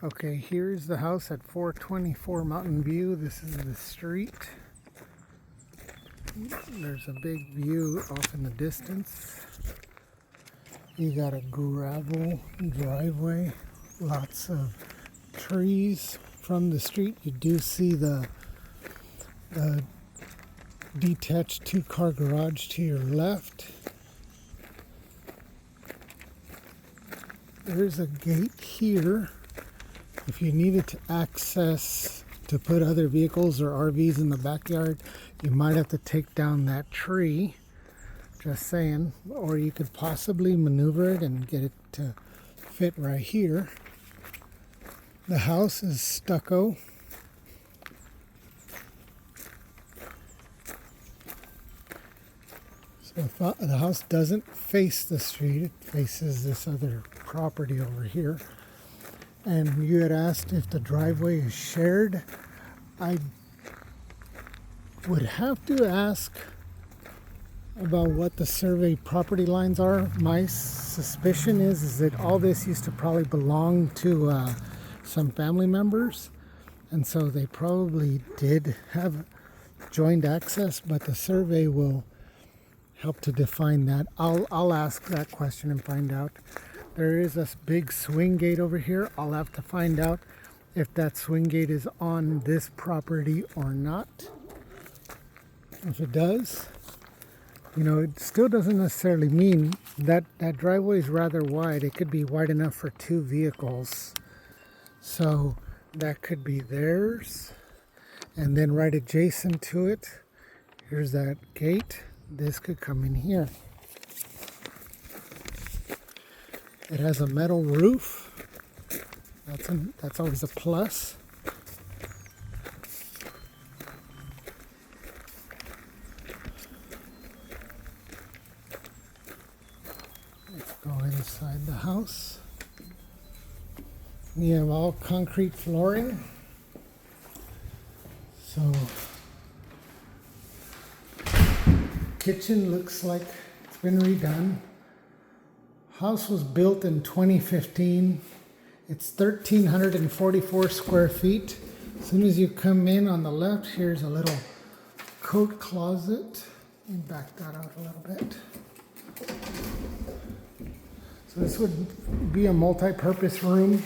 Okay, here's the house at 424 Mountain View. This is the street. There's a big view off in the distance. You got a gravel driveway, lots of trees from the street. You do see the detached two-car garage to your left. There's a gate here. If you needed to access to put other vehicles or RVs in the backyard, you might have to take down that tree. Just saying. Or you could possibly maneuver it and get it to fit right here. The house is stucco. So the house doesn't face the street, it faces this other property over here. And you had asked if the driveway is shared. I would have to ask about what the survey property lines are. My suspicion is that all this used to probably belong to some family members, and so they probably did have joint access, but the survey will help to define that. I'll ask that question and find out. There is a big swing gate over here. I'll have to find out if that swing gate is on this property or not. If it does, it still doesn't necessarily mean that that driveway is rather wide. It could be wide enough for two vehicles. So that could be theirs. And then right adjacent to it, here's that gate. This could come in here. It has a metal roof. That's always a plus. Let's go inside the house. We have all concrete flooring. So kitchen looks like it's been redone. House was built in 2015. It's 1,344 square feet. As soon as you come in on the left, here's a little coat closet. Let me back that out a little bit. So this would be a multi-purpose room.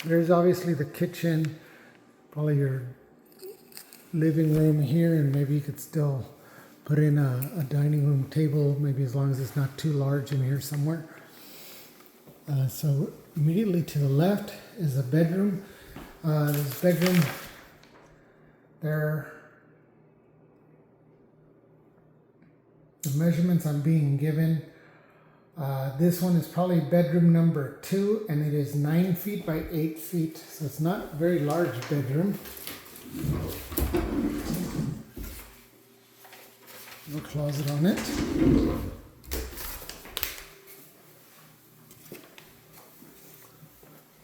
There's obviously the kitchen, probably your living room here, and maybe you could still put in a dining room table, maybe as long as it's not too large in here somewhere. So immediately to the left is a bedroom. This bedroom there, the measurements I'm being given. This one is probably bedroom number 2, and it is 9 feet by 8 feet. So it's not a very large bedroom. No closet on it.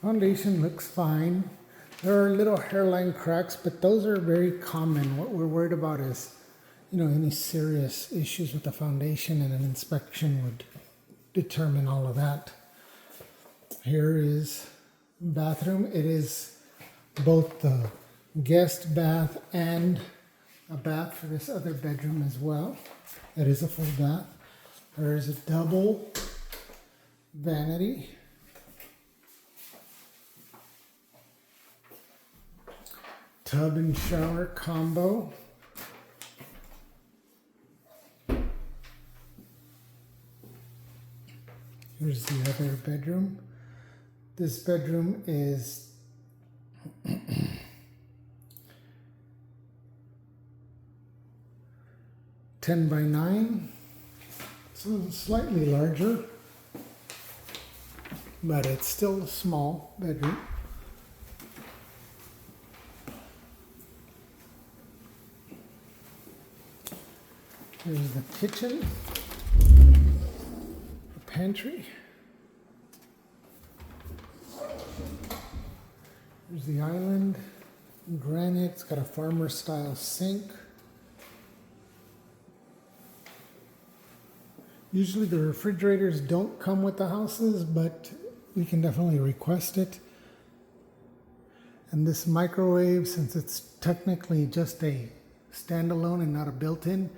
Foundation looks fine. There are little hairline cracks, but those are very common. What we're worried about is, any serious issues with the foundation, and an inspection would determine all of that. Here is bathroom. It is both the guest bath and a bath for this other bedroom as well. It is a full bath. There is a double vanity. Tub and shower combo. Here's the other bedroom. This bedroom is 10 by 9, so slightly larger, but it's still a small bedroom. Here's the kitchen, the pantry. Here's the island, granite. It's got a farmer style sink. Usually the refrigerators don't come with the houses, but we can definitely request it. And this microwave, since it's technically just a standalone and not a built-in,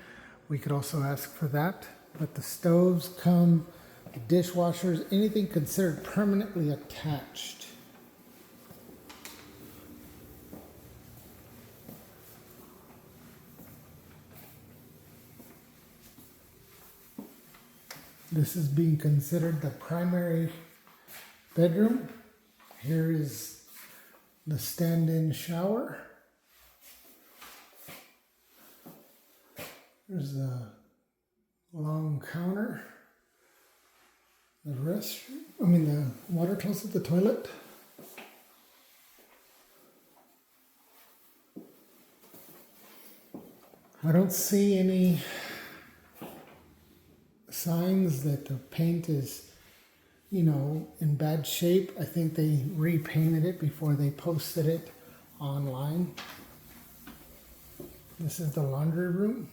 we could also ask for that. But the stoves come, the dishwashers, anything considered permanently attached. This is being considered the primary bedroom. Here is the stand-in shower. There's the long counter. The the water closet, the toilet. I don't see any signs that the paint is, in bad shape. I think they repainted it before they posted it online. This is the laundry room.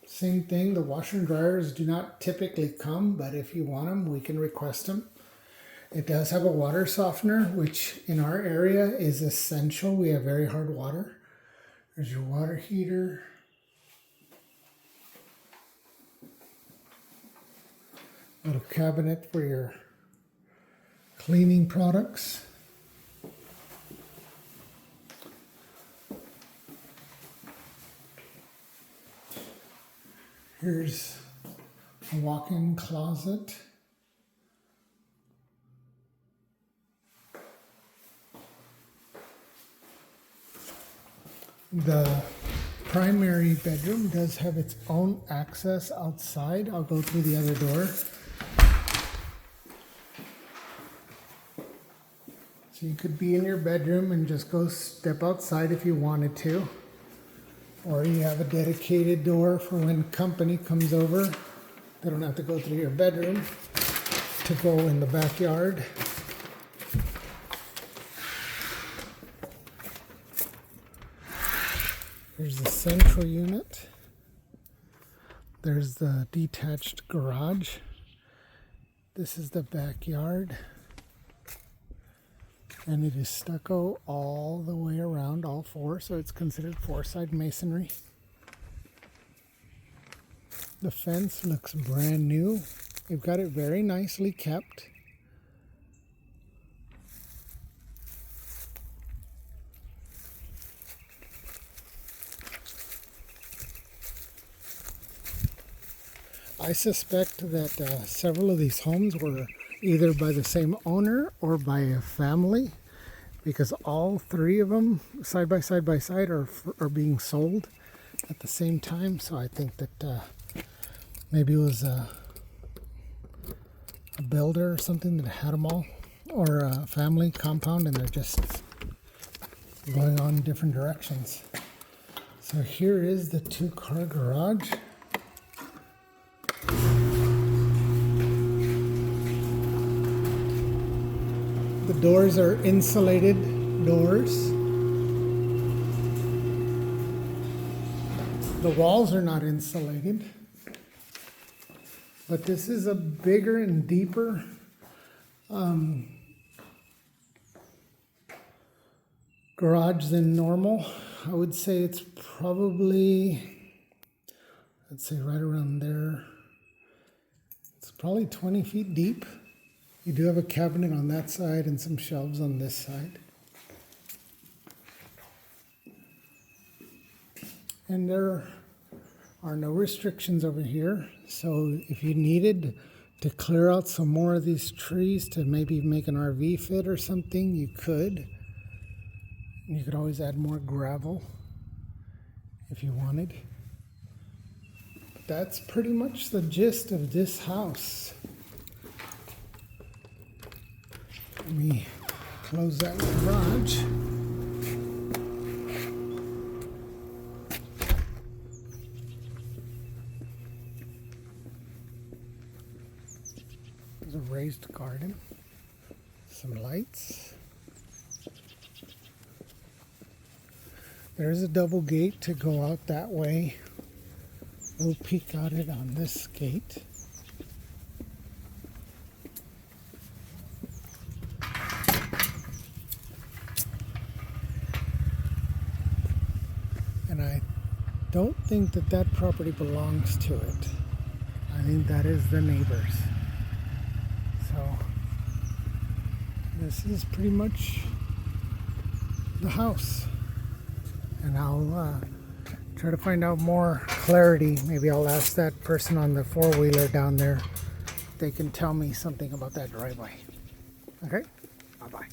Same thing, the washer and dryers do not typically come, but if you want them, we can request them. It does have a water softener, which in our area is essential. We have very hard water. There's your water heater. Little cabinet for your cleaning products. Here's a walk-in closet. The primary bedroom does have its own access outside. I'll go through the other door. So you could be in your bedroom and just go step outside if you wanted to. Or you have a dedicated door for when company comes over. They don't have to go through your bedroom to go in the backyard. Here's the central unit. There's the detached garage. This is the backyard. And it is stucco all the way around, all four, so it's considered four-side masonry. The fence looks brand new. They've got it very nicely kept. I suspect that several of these homes were either by the same owner or by a family, because all three of them side by side are being sold at the same time. So I think that maybe it was a builder or something that had them all, or a family compound, and they're just going on different directions. So here is the two-car garage. The doors are insulated doors. The walls are not insulated. But this is a bigger and deeper garage than normal. I would say it's probably, let's say right around there. It's probably 20 feet deep. You do have a cabinet on that side and some shelves on this side. And there are no restrictions over here. So if you needed to clear out some more of these trees to maybe make an RV fit or something, you could. You could always add more gravel if you wanted. But that's pretty much the gist of this house. Let me close that garage. There's a raised garden, some lights. There's a double gate to go out that way. We'll peek out it on this gate. don't think that that property belongs to it. I think that is the neighbor's. So this is pretty much the house. And I'll try to find out more clarity. Maybe I'll ask that person on the four-wheeler down there. They can tell me something about that driveway. Okay? Bye-bye.